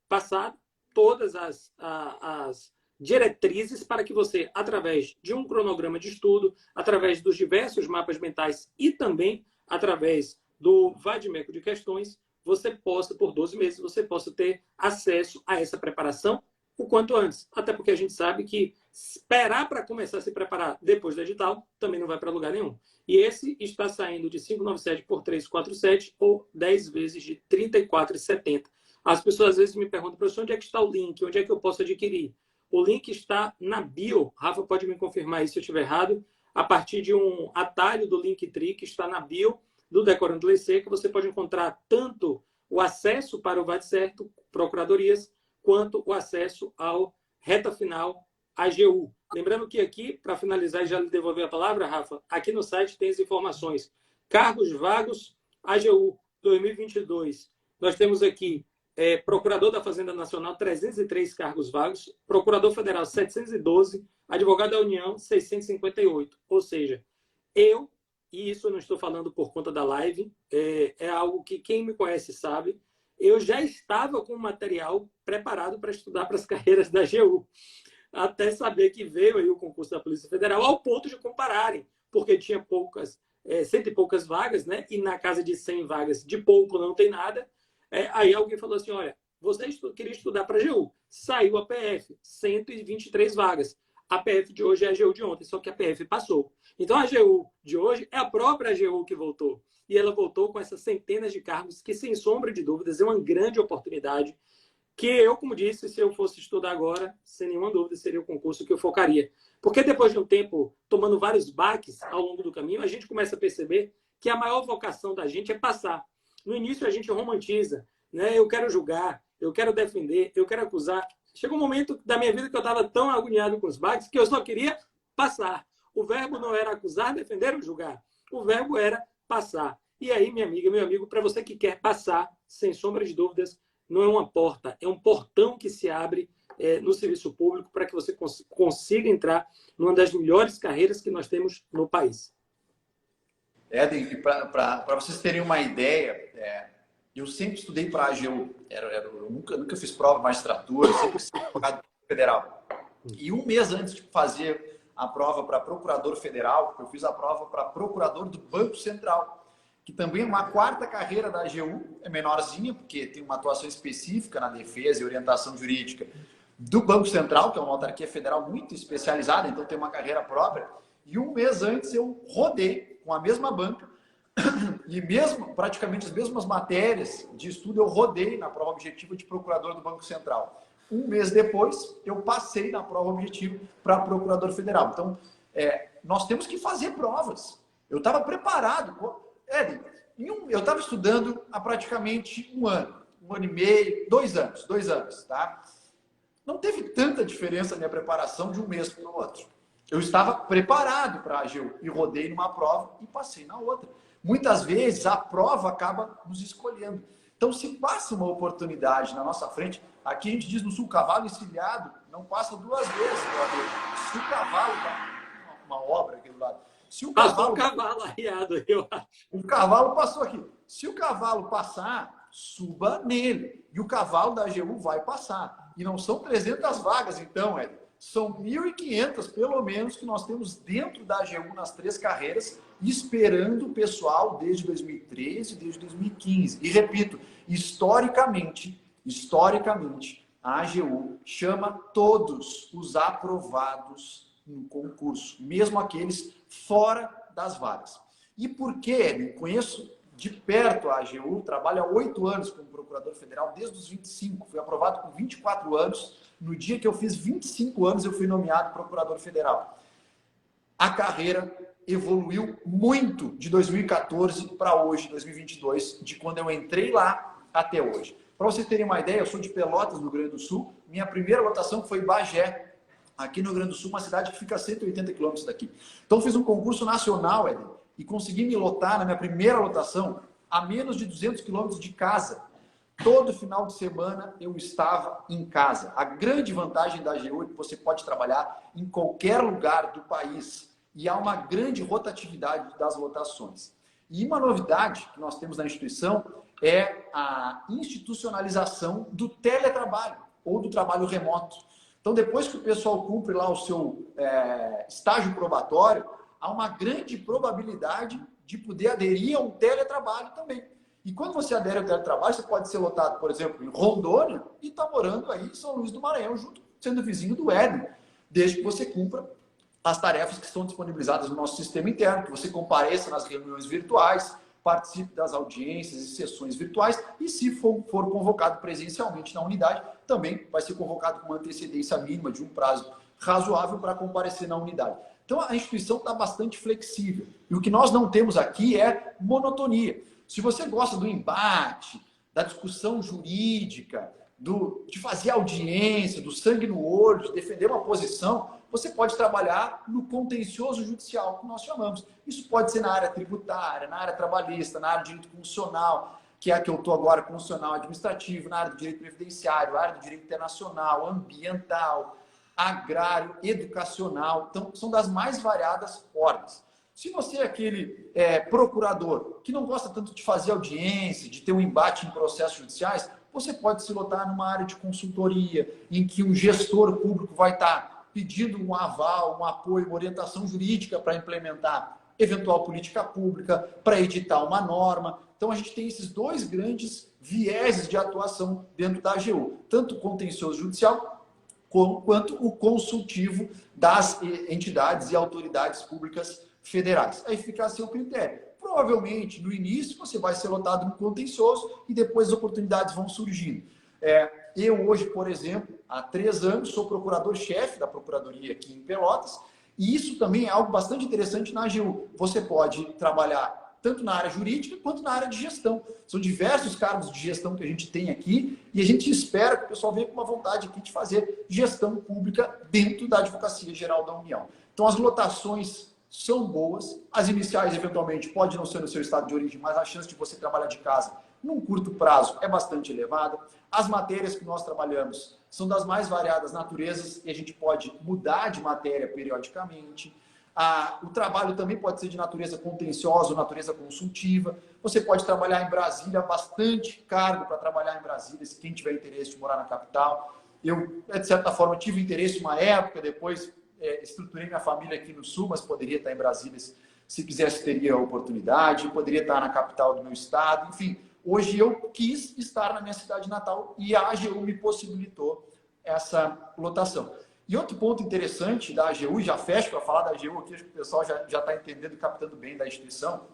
passado, todas as diretrizes para que você, através de um cronograma de estudo, através dos diversos mapas mentais e também através do vade-mecum de questões, você possa, por 12 meses, você possa ter acesso a essa preparação o quanto antes. Até porque a gente sabe que esperar para começar a se preparar depois do edital também não vai para lugar nenhum. E esse está saindo de 597 por 347 ou 10 vezes de R$ 34,70. As pessoas às vezes me perguntam, professor, onde é que está o link? Onde é que eu posso adquirir? O link está na bio. Rafa pode me confirmar isso se eu estiver errado. A partir de um atalho do Linktree que está na bio do Decorando Lei Seca, você pode encontrar tanto o acesso para o VAD-Certo, Procuradorias, quanto o acesso ao Reta Final AGU. Lembrando que aqui, para finalizar e já lhe devolver a palavra, Rafa, aqui no site tem as informações. Cargos vagos AGU 2022. Nós temos aqui Procurador da Fazenda Nacional, 303 cargos vagos, Procurador Federal, 712, Advogado da União, 658. Ou seja, e isso eu não estou falando por conta da live, é algo que quem me conhece sabe, eu já estava com o material preparado para estudar para as carreiras da AGU, até saber que veio aí o concurso da Polícia Federal, ao ponto de compararem, porque tinha cento e poucas vagas, né? E na casa de 100 vagas, de pouco não tem nada. Aí alguém falou assim, olha, você queria estudar para a AGU, saiu a PF, 123 vagas. A PF de hoje é a AGU de ontem, só que a PF passou. Então, a AGU de hoje é a própria AGU que voltou. E ela voltou com essas centenas de cargos que, sem sombra de dúvidas, é uma grande oportunidade que eu, como disse, se eu fosse estudar agora, sem nenhuma dúvida, seria o concurso que eu focaria. Porque depois de um tempo, tomando vários baques ao longo do caminho, a gente começa a perceber que a maior vocação da gente é passar. No início, a gente romantiza, né? Eu quero julgar, eu quero defender, eu quero acusar. Chegou um momento da minha vida que eu estava tão agoniado com os baques que eu só queria passar. O verbo não era acusar, defender ou julgar. O verbo era passar. E aí, minha amiga, meu amigo, para você que quer passar, sem sombra de dúvidas, não é uma porta, é um portão que se abre no serviço público para que você consiga entrar numa das melhores carreiras que nós temos no país. Éden, para vocês terem uma ideia, eu sempre estudei para a AGU. Eu nunca fiz prova de magistratura, sempre fui advogado federal. E um mês antes de fazer a prova para procurador federal, eu fiz a prova para procurador do Banco Central, que também é uma quarta carreira da AGU, é menorzinha, porque tem uma atuação específica na defesa e orientação jurídica do Banco Central, que é uma autarquia federal muito especializada, então tem uma carreira própria. E um mês antes eu rodei com a mesma banca e praticamente as mesmas matérias de estudo eu rodei na prova objetiva de procurador do Banco Central. Um mês depois, eu passei na prova objetiva para procurador federal. Então, nós temos que fazer provas. Eu estava preparado. Eu estava estudando há praticamente um ano e meio, 2 anos, tá? Não teve tanta diferença na minha preparação de um mês para o outro. Eu estava preparado para a AGU e rodei numa prova e passei na outra. Muitas vezes a prova acaba nos escolhendo. Então, se passa uma oportunidade na nossa frente, aqui a gente diz no sul, cavalo encilhado não passa 2 vezes, meu amigo. Se o cavalo tá uma obra aqui do lado. Se o passou cavalo arriado, eu acho. O cavalo passou aqui. Se o cavalo passar, suba nele. E o cavalo da AGU vai passar. E não são 300 vagas, então, Éder. São 1.500, pelo menos, que nós temos dentro da AGU nas 3 carreiras, esperando o pessoal desde 2013, desde 2015. E repito, historicamente, a AGU chama todos os aprovados no concurso, mesmo aqueles fora das vagas. E por quê? Eu conheço de perto a AGU, trabalho há 8 anos como procurador federal, desde os 25, fui aprovado com 24 anos. No dia que eu fiz 25 anos, eu fui nomeado procurador federal. A carreira evoluiu muito de 2014 para hoje, 2022, de quando eu entrei lá até hoje. Para vocês terem uma ideia, eu sou de Pelotas, no Rio Grande do Sul. Minha primeira lotação foi Bagé, aqui no Rio Grande do Sul, uma cidade que fica a 180 quilômetros daqui. Então, fiz um concurso nacional, Éder, e consegui me lotar na minha primeira lotação a menos de 200 quilômetros de casa. Todo final de semana eu estava em casa. A grande vantagem da AGU é que você pode trabalhar em qualquer lugar do país e há uma grande rotatividade das lotações. E uma novidade que nós temos na instituição é a institucionalização do teletrabalho ou do trabalho remoto. Então, depois que o pessoal cumpre lá o seu estágio probatório, há uma grande probabilidade de poder aderir a um teletrabalho também. E quando você adere ao teletrabalho, você pode ser lotado, por exemplo, em Rondônia e estar morando aí em São Luís do Maranhão, junto, sendo vizinho do Éden, desde que você cumpra as tarefas que estão disponibilizadas no nosso sistema interno, que você compareça nas reuniões virtuais, participe das audiências e sessões virtuais e, se for convocado presencialmente na unidade, também vai ser convocado com uma antecedência mínima de um prazo razoável para comparecer na unidade. Então, a instituição está bastante flexível. E o que nós não temos aqui é monotonia. Se você gosta do embate, da discussão jurídica, de fazer audiência, do sangue no olho, de defender uma posição, você pode trabalhar no contencioso judicial, que nós chamamos. Isso pode ser na área tributária, na área trabalhista, na área de direito constitucional, que é a que eu estou agora, constitucional administrativo, na área do direito previdenciário, na área do direito internacional, ambiental, agrário, educacional. Então, são das mais variadas ordens. Se você é aquele procurador que não gosta tanto de fazer audiência, de ter um embate em processos judiciais, você pode se lotar numa área de consultoria, em que um gestor público vai estar pedindo um aval, um apoio, uma orientação jurídica para implementar eventual política pública, para editar uma norma. Então, a gente tem esses dois grandes vieses de atuação dentro da AGU, tanto o contencioso judicial quanto o consultivo das entidades e autoridades públicas federais. Aí fica a seu critério. Provavelmente, no início, você vai ser lotado no contencioso e depois as oportunidades vão surgindo. Eu hoje, por exemplo, há 3 anos, sou procurador-chefe da Procuradoria aqui em Pelotas, e isso também é algo bastante interessante na AGU. Você pode trabalhar tanto na área jurídica quanto na área de gestão. São diversos cargos de gestão que a gente tem aqui e a gente espera que o pessoal venha com uma vontade aqui de fazer gestão pública dentro da Advocacia Geral da União. Então, as lotações são boas, as iniciais, eventualmente, pode não ser no seu estado de origem, mas a chance de você trabalhar de casa num curto prazo é bastante elevada. As matérias que nós trabalhamos são das mais variadas naturezas e a gente pode mudar de matéria periodicamente. O trabalho também pode ser de natureza contenciosa ou natureza consultiva. Você pode trabalhar em Brasília, bastante cargo para trabalhar em Brasília, se quem tiver interesse de morar na capital. Eu, de certa forma, tive interesse uma época, depois estruturei minha família aqui no Sul, mas poderia estar em Brasília se quisesse, teria a oportunidade, poderia estar na capital do meu estado, enfim. Hoje eu quis estar na minha cidade natal e a AGU me possibilitou essa lotação. E outro ponto interessante da AGU, já fecho para falar da AGU aqui, acho que o pessoal já está entendendo e captando bem da instituição,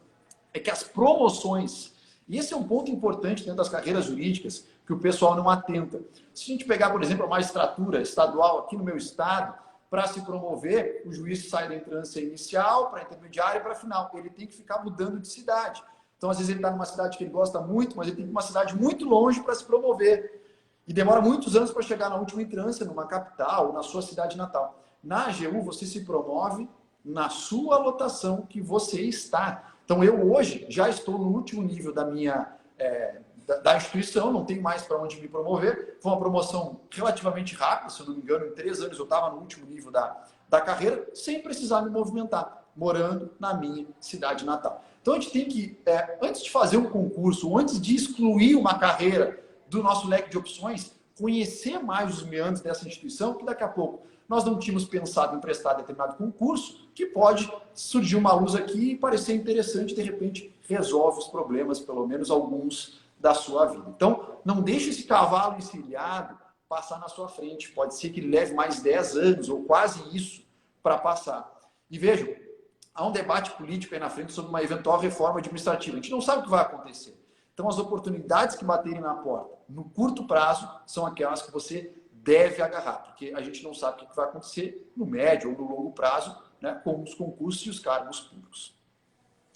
é que as promoções, e esse é um ponto importante dentro das carreiras jurídicas, que o pessoal não atenta. Se a gente pegar, por exemplo, a magistratura estadual aqui no meu estado, para se promover, o juiz sai da entrância inicial para intermediária e para final. Ele tem que ficar mudando de cidade. Então, às vezes, ele está numa cidade que ele gosta muito, mas ele tem que ir para uma cidade muito longe para se promover. E demora muitos anos para chegar na última entrância, numa capital, ou na sua cidade natal. Na AGU, você se promove na sua lotação que você está. Então, eu hoje já estou no último nível da minha da instituição, não tenho mais para onde me promover. Foi uma promoção relativamente rápida, se eu não me engano, em 3 anos eu estava no último nível da carreira, sem precisar me movimentar, morando na minha cidade natal. Então, a gente tem que, antes de fazer um concurso, ou antes de excluir uma carreira do nosso leque de opções, conhecer mais os meandros dessa instituição, que daqui a pouco nós não tínhamos pensado em prestar determinado concurso, que pode surgir uma luz aqui e parecer interessante, de repente resolve os problemas, pelo menos alguns, da sua vida. Então, não deixe esse cavalo encilhado passar na sua frente. Pode ser que ele leve mais 10 anos, ou quase isso, para passar. E vejam, há um debate político aí na frente sobre uma eventual reforma administrativa. A gente não sabe o que vai acontecer. Então, as oportunidades que baterem na porta, no curto prazo, são aquelas que você deve agarrar, porque a gente não sabe o que vai acontecer no médio ou no longo prazo, né, com os concursos e os cargos públicos.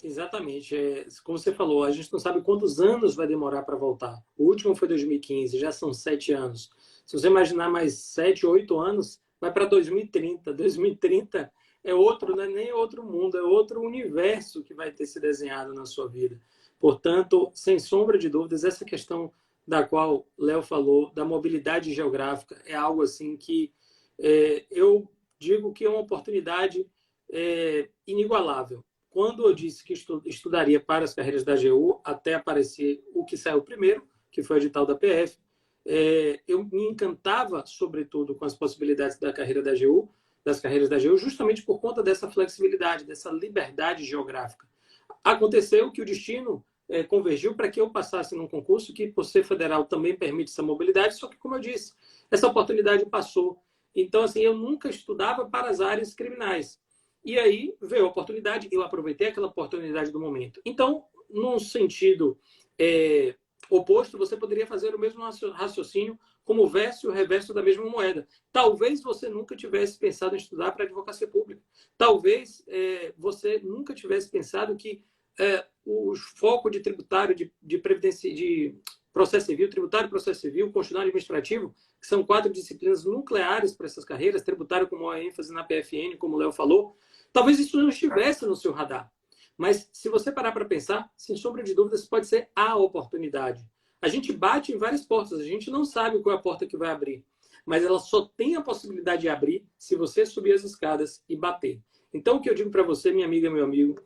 Exatamente. Como você falou, a gente não sabe quantos anos vai demorar para voltar. O último foi 2015, já são 7 anos. Se você imaginar mais 7, 8 anos, vai para 2030. 2030 é outro, não é nem outro mundo, é outro universo que vai ter se desenhado na sua vida. Portanto, sem sombra de dúvidas, essa questão da qual Léo falou, da mobilidade geográfica, é algo assim que eu digo que é uma oportunidade inigualável. Quando eu disse que estudaria para as carreiras da AGU, até aparecer o que saiu primeiro, que foi o edital da PF, eu me encantava, sobretudo, com as possibilidades da carreira da AGU, das carreiras da AGU, justamente por conta dessa flexibilidade, dessa liberdade geográfica. Aconteceu que o destino convergiu para que eu passasse num concurso que, por ser federal, também permite essa mobilidade, só que, como eu disse, essa oportunidade passou. Então, assim, eu nunca estudava para as áreas criminais. E aí veio a oportunidade, eu aproveitei aquela oportunidade do momento. Então, num sentido oposto, você poderia fazer o mesmo raciocínio como o verso e o reverso da mesma moeda. Talvez você nunca tivesse pensado em estudar para advocacia pública. Talvez você nunca tivesse pensado que o foco de tributário, de previdência, de processo civil, tributário, processo civil, constitucional e administrativo, que são 4 disciplinas nucleares para essas carreiras, tributário com maior ênfase na PFN, como o Léo falou, talvez isso não estivesse no seu radar. Mas se você parar para pensar, sem sombra de dúvidas, pode ser a oportunidade. A gente bate em várias portas, a gente não sabe qual é a porta que vai abrir, mas ela só tem a possibilidade de abrir se você subir as escadas e bater. Então, o que eu digo para você, minha amiga, meu amigo,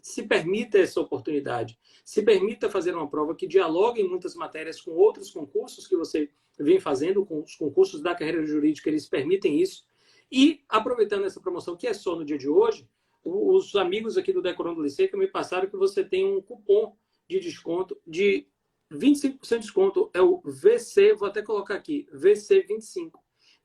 se permita essa oportunidade. Se permita fazer uma prova que dialogue em muitas matérias com outros concursos que você vem fazendo, com os concursos da carreira jurídica, eles permitem isso. E, aproveitando essa promoção, que é só no dia de hoje, os amigos aqui do Decorando do Liceca me passaram que você tem um cupom de desconto de 25% de desconto. É o VC, vou até colocar aqui, VC25.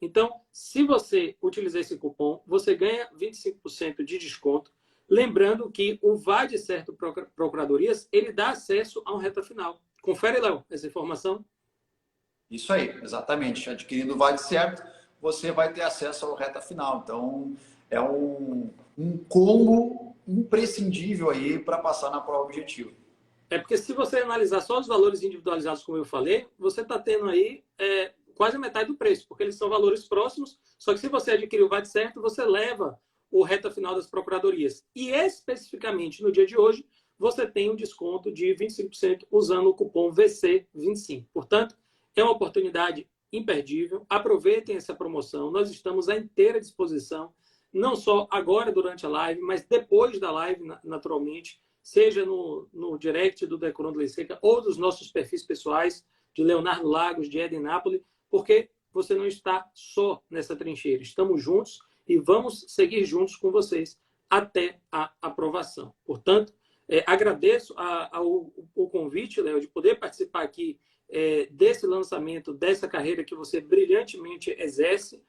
Então, se você utilizar esse cupom, você ganha 25% de desconto. Lembrando que o VAD Certo Procuradorias, ele dá acesso a um reta final. Confere, Léo, essa informação. Isso aí, exatamente. Adquirindo o VAD Certo, você vai ter acesso ao reta final. Então, é um combo imprescindível aí para passar na prova objetiva. É porque se você analisar só os valores individualizados, como eu falei, você está tendo aí quase a metade do preço, porque eles são valores próximos, só que se você adquirir o VAD Certo, você leva o reta final das procuradorias. E especificamente no dia de hoje, você tem um desconto de 25% usando o cupom VC25. Portanto, é uma oportunidade imperdível. Aproveitem essa promoção. Nós estamos à inteira disposição, não só agora durante a live, mas depois da live, naturalmente, seja no direct do Decorando Liceca ou dos nossos perfis pessoais, de Leonardo Lagos, de Eden Napoli, porque você não está só nessa trincheira. Estamos juntos e vamos seguir juntos com vocês até a aprovação. Portanto, agradeço o convite, Léo, de poder participar aqui desse lançamento, dessa carreira que você brilhantemente exerce.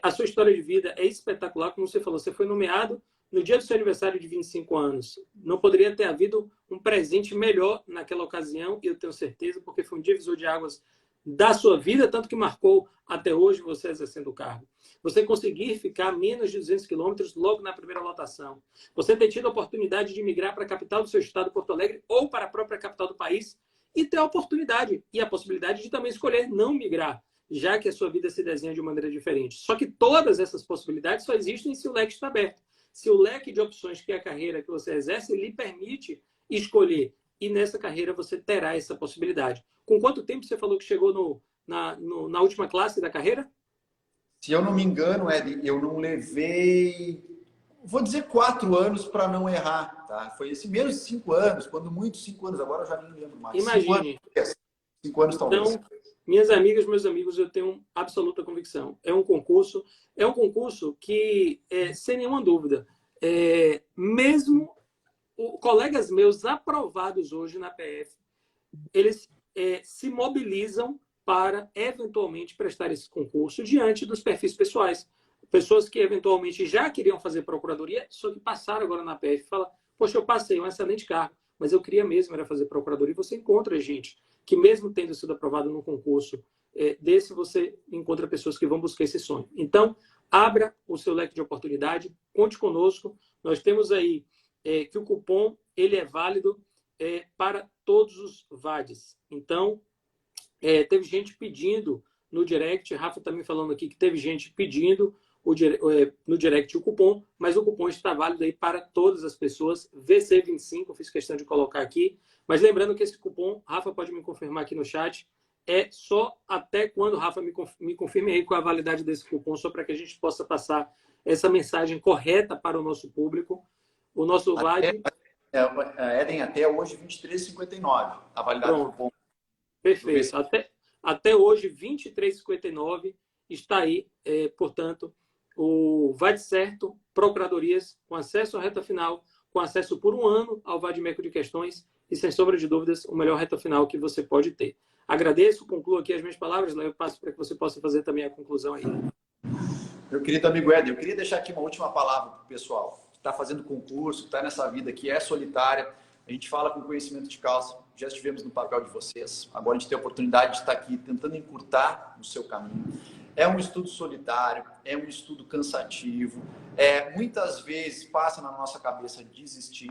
A sua história de vida é espetacular, como você falou, você foi nomeado no dia do seu aniversário de 25 anos. Não poderia ter havido um presente melhor naquela ocasião, e eu tenho certeza, porque foi um divisor de águas da sua vida, tanto que marcou até hoje você exercendo o cargo. Você conseguir ficar menos de 200 quilômetros logo na primeira lotação. Você ter tido a oportunidade de migrar para a capital do seu estado, Porto Alegre, ou para a própria capital do país, e ter a oportunidade e a possibilidade de também escolher não migrar, já que a sua vida se desenha de maneira diferente. Só que todas essas possibilidades só existem se o leque está aberto. Se o leque de opções que é a carreira que você exerce lhe permite escolher. E nessa carreira você terá essa possibilidade. Com quanto tempo você falou que chegou na última classe da carreira? Se eu não me engano, Ed, eu não levei, vou dizer 4 anos para não errar, tá? Foi esse menos de 5 anos, quando muito 5 anos, agora eu já nem lembro mais. Imagine. 5 anos talvez. Então, minhas amigas, meus amigos, eu tenho absoluta convicção. É um concurso que, sem nenhuma dúvida, mesmo colegas meus aprovados hoje na PF, eles se mobilizam para, eventualmente, prestar esse concurso diante dos perfis pessoais. Pessoas que, eventualmente, já queriam fazer procuradoria, só que passaram agora na PF e falam, poxa, eu passei um excelente cargo, mas eu queria mesmo era fazer procuradoria. E você encontra gente que, mesmo tendo sido aprovado no concurso desse, você encontra pessoas que vão buscar esse sonho. Então, abra o seu leque de oportunidade, conte conosco. Nós temos aí que o cupom ele é válido para todos os VADs. Então, teve gente pedindo no direct, Rafa está me falando aqui que teve gente pedindo no direct o cupom, mas o cupom está válido aí para todas as pessoas. VC25, eu fiz questão de colocar aqui. Mas lembrando que esse cupom, Rafa pode me confirmar aqui no chat, é só até quando, Rafa, me confirme aí com a validade desse cupom, só para que a gente possa passar essa mensagem correta para o nosso público. O nosso live... Eden, até hoje, 23,59 a validade do cupom. Perfeito. Até hoje, 23,59 está aí, portanto, o Vai de Certo, Procuradorias, com acesso à reta final, com acesso por 1 ano ao Vadimeco de Questões e, sem sombra de dúvidas, o melhor reta final que você pode ter. Agradeço, concluo aqui as minhas palavras, eu passo para que você possa fazer também a conclusão aí. Meu querido amigo Éder, eu queria deixar aqui uma última palavra para o pessoal que está fazendo concurso, que está nessa vida que é solitária. A gente fala com conhecimento de causa, já estivemos no papel de vocês, agora a gente tem a oportunidade de estar aqui tentando encurtar o seu caminho. É um estudo solitário, é um estudo cansativo, muitas vezes passa na nossa cabeça desistir.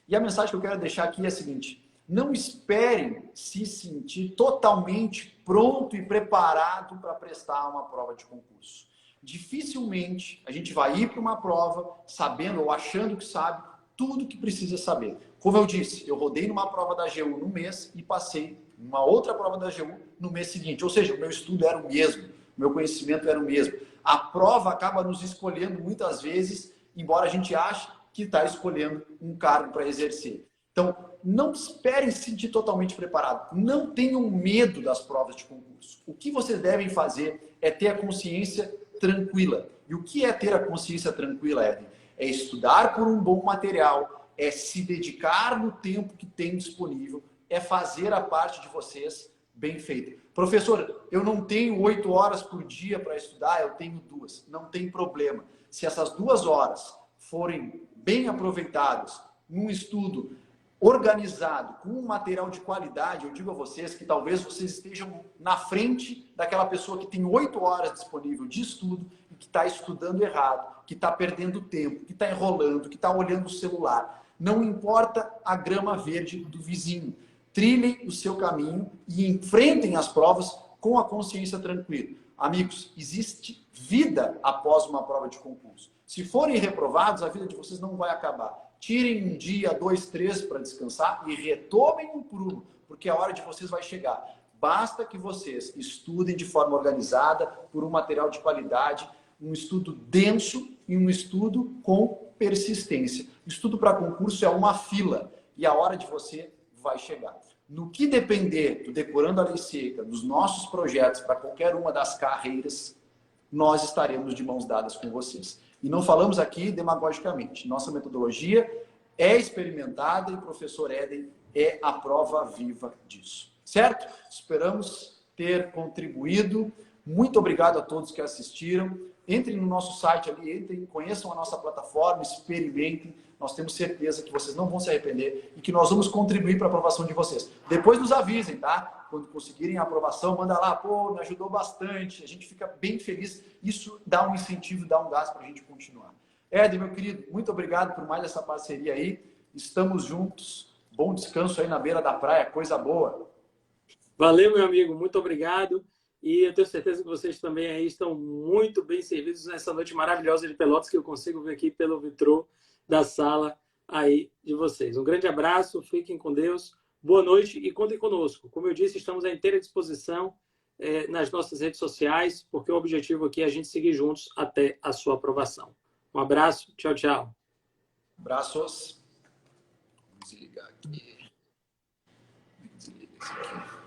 E a mensagem que eu quero deixar aqui é a seguinte: não esperem se sentir totalmente pronto e preparado para prestar uma prova de concurso. Dificilmente a gente vai ir para uma prova sabendo ou achando que sabe tudo que precisa saber. Como eu disse, eu rodei numa prova da AGU no mês e passei numa outra prova da AGU no mês seguinte. Ou seja, o meu estudo era o mesmo, o meu conhecimento era o mesmo. A prova acaba nos escolhendo muitas vezes, embora a gente ache que está escolhendo um cargo para exercer. Então, não esperem se sentir totalmente preparado. Não tenham medo das provas de concurso. O que vocês devem fazer é ter a consciência tranquila. E o que é ter a consciência tranquila, Eden? É estudar por um bom material, é se dedicar no tempo que tem disponível, é fazer a parte de vocês bem feita. Professor, eu não tenho 8 horas por dia para estudar, eu tenho 2. Não tem problema. Se essas 2 horas forem bem aproveitadas num estudo organizado, com um material de qualidade, eu digo a vocês que talvez vocês estejam na frente daquela pessoa que tem 8 horas disponível de estudo e que está estudando errado, que está perdendo tempo, que está enrolando, que está olhando o celular. Não importa a grama verde do vizinho. Trilhem o seu caminho e enfrentem as provas com a consciência tranquila. Amigos, existe vida após uma prova de concurso. Se forem reprovados, a vida de vocês não vai acabar. Tirem 1 dia, 2, 3 para descansar e retomem um por um, porque a hora de vocês vai chegar. Basta que vocês estudem de forma organizada, por um material de qualidade, um estudo denso e um estudo com persistência. O estudo para concurso é uma fila e a hora de você vai chegar. No que depender do Decorando a Lei Seca, dos nossos projetos para qualquer uma das carreiras, nós estaremos de mãos dadas com vocês. E não falamos aqui demagogicamente. Nossa metodologia é experimentada e o professor Eden é a prova viva disso. Certo? Esperamos ter contribuído. Muito obrigado a todos que assistiram. Entrem no nosso site ali, entrem, conheçam a nossa plataforma, experimentem. Nós temos certeza que vocês não vão se arrepender e que nós vamos contribuir para a aprovação de vocês. Depois nos avisem, tá? Quando conseguirem a aprovação, manda lá, pô, me ajudou bastante. A gente fica bem feliz. Isso dá um incentivo, dá um gás para a gente continuar. Éder, meu querido, muito obrigado por mais essa parceria aí. Estamos juntos. Bom descanso aí na beira da praia, coisa boa. Valeu, meu amigo, muito obrigado. E eu tenho certeza que vocês também aí estão muito bem servidos nessa noite maravilhosa de Pelotas que eu consigo ver aqui pelo vitrô da sala aí de vocês. Um grande abraço, fiquem com Deus, boa noite e contem conosco. Como eu disse, estamos à inteira disposição nas nossas redes sociais, porque o objetivo aqui é a gente seguir juntos até a sua aprovação. Um abraço, tchau, tchau. Abraços. Vou desligar aqui. Desliga isso aqui.